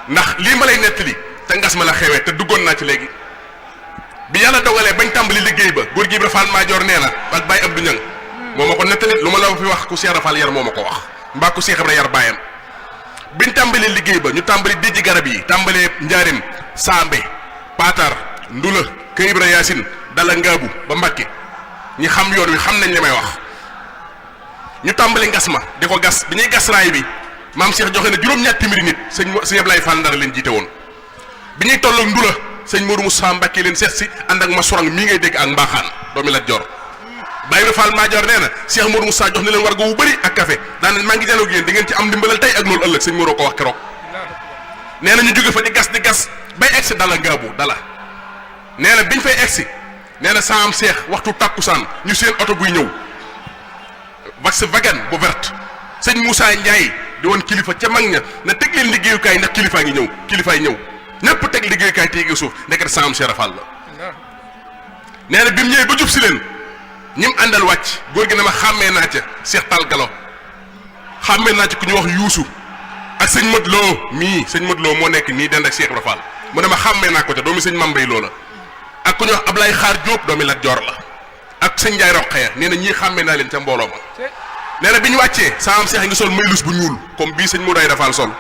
ndax lii ma lay nettali te ngas ma la xewee te duggoon naa ci léegi bi yàlla dogalee bañ tàmbali liggéey ba góor gi Ibra Fall Maajoor nee na ak Baye Abdou Niang moo ma ko nettali lu ma la fi wax ku Cheikh Ibra Fall yar moo ma ko wax mbaa ku Cheikh Ibra yar baayam biñ tàmbali liggéey ba ñu tàmbali dijji garab yi tàmbalee njaarim Sambe Patar Ndula Kër Ibra Yaasin Dala Ngaabu ba Mbàkke ñi xam yoon wi xam nañ li may wax ñu tàmbali ngas ma di ko gas bi ñuy gas raay bi maam Cheikh joxe na juróom-ñaar téeméeri nit sëñ Ablaye Fall Ndar leen jiite woon bi ñuy tolloog Ndula sëñ Modou Moussa Mbacke leen seet si ànd ak Masourang mii ngay dégg ak Mbaaxaan doomi Lat Joor Baye Ibra Fall Maajoor nee na Cheikh Modou Moussa jox na leen wargo wu bëri ak café daan maa ngi janoog yéen di ngeen ci am ndimbalal tey ak loolu ëllëg sëñ Modou ko wax keroog nee na ñu jóge fa di gas bay egsi Dala Ngaabu Dala nee na biñ fay egsi nee na saam Cheikh waxtu tàkkusaan ñu seen oto buy ñëw Volkswagen bu verte sëñ Moussa Ndiaye di woon kilifa ca mag ña na teg leen liggéeyukaay ndax kilifaa ngi ñëw kilifaay ñëw ñëpp teg liggéeyukaay téegi suuf nekkat saam Cheikh Rafal la nee na bi mu ñëwee ba jub si leen ñi mu àndal wàcc góor gi ne ma xàmmee naa ca Cheikh Tall Galo xàmmee naa ci ku ñu wax Yuusu ak sëñ Modou Lo mii sëñ Modou Lo moo nekk nii dend ak Cheikh Rafal mu ne ma xàmmee naa ko ca doomi sëñ Mambay Lo la ak ku ñu wax Ablaye Xaar Diop doomi Lat Joor la ak sëñ Ndiaye Roqeya nee na ñii xàmmee naa leen ca mbooloo ma nee na bi ñu wàccee saam Cheikh ngi sol maylus bu ñuul comme bii sëñ Modou ay Rafal sol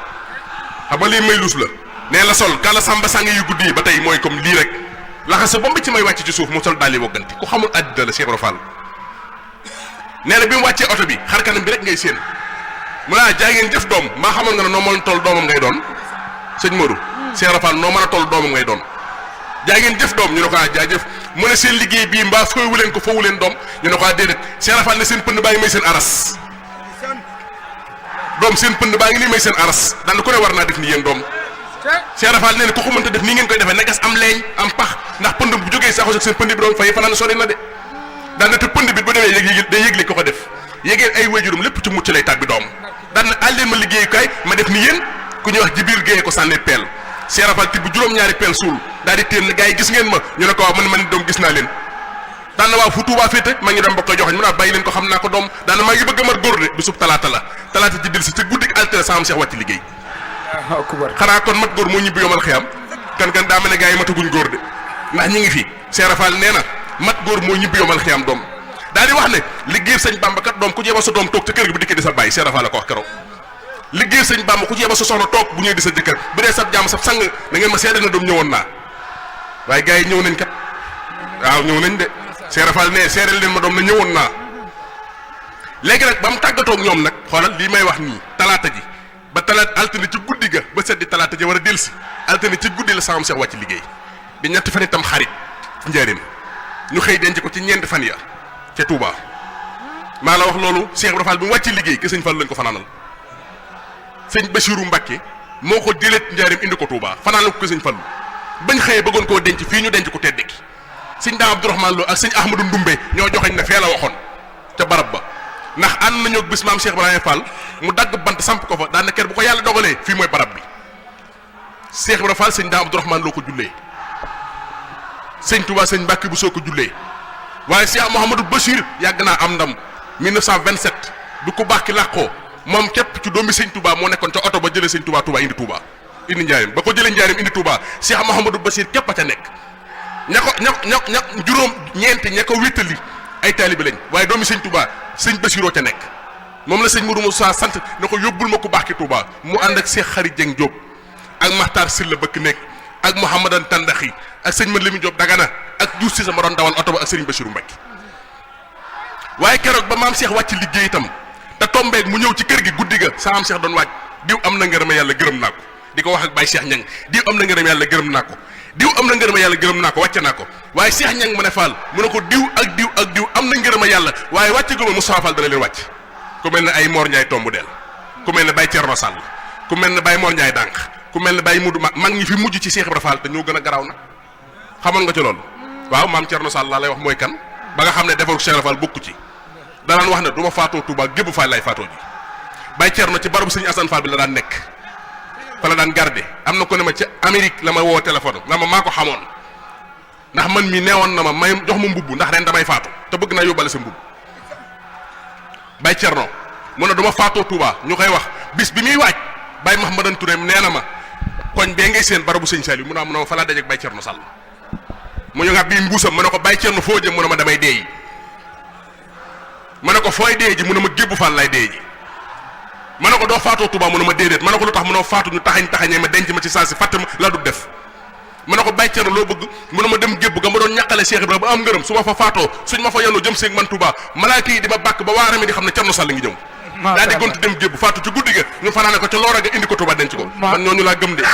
xam nga lii maylus la nee la sol kala samba sàngi yu guddi yi ba tey mooy comme lii rek laxasa ba ci may wàcc ci suuf mu sol daal di wogganti ku xamul àddina la Cheikh Rafal nee na bi mu wàccee oto bi xar kanam bi rek ngay séen mu naa jaa ngeen jëf doom maa xamoon nga ne noo mën a toll doomam ngay doon sëñ Modou Cheikh Rafal noo mën a toll doomam ngay doon jaa ngeen jëf doom ñu ne ko jaajëf mu ne seen liggéey bii mbaa foowu leen ko foowu leen doom ñu ne ko déedéet Cheikh Rafal ne seen pënd baa ngi may seen aras doom seen pënd baa ngi nii may seen aras daan ku ne war naa def ni yéen doom Cheikh Rafal nee na ku ko mënta def nii ngeen koy defee nagas am leeñ am pax ndax pënd bu jógee saxos ak seen pënd bi doon fay fanaan sori na de daan na te pënd bi bu demee yëg day yëgle ko ko def yégeen ay wéjurum lépp ci mucc lay tàbbi doom daan na àlleen ma liggéeyukaay ma def ni yéen ku ñuy wax Jibril Guèye ko sànne peel Cheikh Rafal tibb juróom-ñaari peel suul daal di téen gars yi gis ngeen ma ñu ne ko waaw man doom gis naa leen daan na waaw fu Tuubaa féete maa ngi dem bokk joxañ mu naa bàyyi leen ko xam naa ko doom daan na maa ngi bëgg a mat góor de bisub talaata la talaata ji dil si ca guddik altine saam Cheikh wàcc liggéey xanaa kon mat góor moo ñibbi yomal xiyam kan daa mel ne gars yi mataguñ góor de ndax ñi ngi fi Cheikh Rafal nee na mat góor moo ñibbi yomal xiyam doom daal di wax ne liggéey sëñ Bamba kat doom ku jéema sa doom toog ca kër gi bu dikkee di sa bàyyi Cheikh Rafal la ko wax keroog liggéey sëñ Bamba ku jéema sa soxna toog bu ñëwee di sa jëkkër bu dee sab jàmm sab sang na ngeen ma seede na doom ñëwoon naa waaye gars yi ñëw nañ kat waaw ñëw nañ de Cheikh Rafal ne seedeel leen ma doom na ñëwoon naa léegi nag ba mu tàggatoog ñoom nag xoolal lii may wax nii talaata ji ba talaata altine ci guddi ga ba seddi talaata ji war a delsi altine ci guddi la saam Cheikh wàcc liggéey di ñetti fan itam xarit ci njëriñ ñu xëy denc ko ci ñeenti fan ya ca Touba maa la wax loolu Cheikh Ibra Fall bi mu wàcc liggéey ke sëñ Fall lañ ko fanaanal sëñ Bachirou Mbacké moo ko jëlee njaarim indi ko Touba fanaanal ko ke sëñ Fall bañ xëyee bëggoon koo denc fii ñu denc ko tedd ki sëñ Daam Abdourahmane Lo ak sëñ Ahmadou Ndumbe ñoo joxeñ ne fee la waxoon ca barab ba ndax ànd nañoo bis maam Cheikh Ibrahima Fall mu dagg bant samp ko fa daan na kër bu ko yàlla dogalee fii mooy barab bi Cheikh Ibrahima Fall sëñ Daam Abdourahmane Lo ko jullee sëñ Touba sëñ Mbacké bu soo ko jullee waaye Cheikh Mouhamadou Bachir yàgg naa am ndam 1927 bi ku baax ki làqoo moom képp ci doomi sëñ Touba moo nekkoon ca oto ba jëlee sëñ Touba indi Touba indi njaarim ba ko jëlee njaarim indi Touba Cheikh Mouhamadou Bachir képp a ca nekk ña juróom ñeenti ña ko wéttali ay taalibe lañ waaye doomi sëñ Touba sëñ Bachiroo ca nekk moom la sëñ Mourou Moussa sant na ko yóbbul ma ku baax ki Touba mu ànd ak Cheikh Khary Dieng Diop ak Makhtar Sylla bëkk nekk ak Mouhamadan Tandaxi ak sëñ Mad Lami Diop Dagana ak Diouf si sama doon dawal oto ba ak Serigne Bachirou Mbacké waaye keroog ba maam Cheikh wàcc liggéey itam te tombeeg mu ñëw ci kër gi guddi ga sa maam Cheikh doon wàcc diw am na ngërëm yàlla gërëm naa ko di ko wax ak Baye Cheikh Ñang diw am na ngërëm yàlla gërëm naa ko diw am na ngërëm yàlla gërëm naa ko wàcce naa ko waaye Cheikh Ñang mu ne Fall mu ne ko diw ak diw am na ngërëm yàlla waaye wàcce guma Moustapha Fall dana leen wàcc ku mel ne ay Mor Ndiaye tombu del ku mel ne Baye Thierno Sall ku mel ne Baye Mor Ndiaye Dànq ku mel ne Baye Mudu mag ñi fi mujj ci Cheikh Ibra Fall te ñoo gën a garaaw nag xamoon nga ci loolu waaw maam Thierno Sall laa lay wax mooy kan ba nga xam ne defaru Cheikh Ibra Fall bokku ci danaan wax ne du ma faatoo Touba gébu Fall lay faatoo ji Baye Thierno ci barabu sëñ Assane Fall bi la daan nekk fa la daan garde am na ko ne ma ca Amérique la ma woo téléphone nga ma maa ko xamoon ndax man mi neewoon na ma may jox ma mbubb ndax ren damay faatu te bëgg naa yóbbale sa mbubb Baye Thierno mu ne du ma faatoo Touba ñu koy wax bis bi muy waaj Baye Mahamadan Touré nee na ma koñ bee ngay seen barabu sëñ Saliou mu ne ma fa laa dajeeg Baye Thierno Sall mu ñu nga bii mbuusam ma ne ko Baye Thierno foo jëm mu ne ma damay dee ma ne ko fooy dee ji mu ne ma Gébbu Fall lay dee ji ma ne ko doo faatoo Touba mu ne ma déedéet ma ne ko lu tax mu ne faatu ñu taxañee ma denc ma ci saa si fàtte ma la du def ma ne ko Baye Thierno loo bëgg mu ne ma dem Gébbu ga ma doon ñàqale Cheikh Ibrahima ba am ngërëm su ma fa faatoo suñ ma fa yennoo jëm seeg man Touba malaaka yi di ma bàkk ba waarami di xam ne Thierno Sall ngi jëm daa di gontu dem Gébbu faatu ci guddi ga ñu fanaane ko ca loora ga indi ko Touba denc ko man ñooñu laa gëm de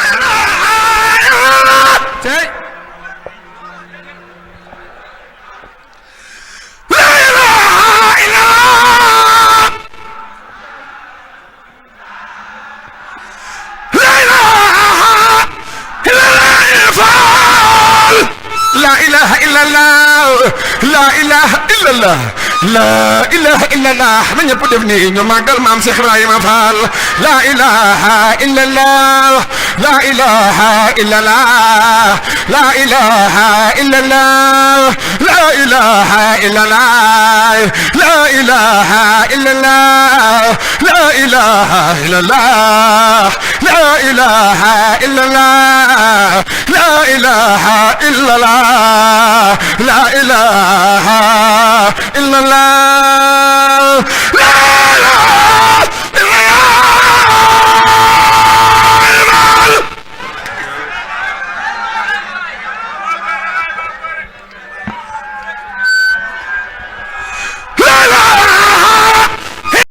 لا إله إلا الله لا إله إلا الله لا إله إلا الله من يبدفني نما قال مام شيخ إبراهيم فال لا إله إلا الله لا إله إلا الله لا إله إلا الله لا إله إلا الله لا إله إلا الله لا إله إلا الله لا إله إلا الله لا إله إلا الله لا إله إلا الله لا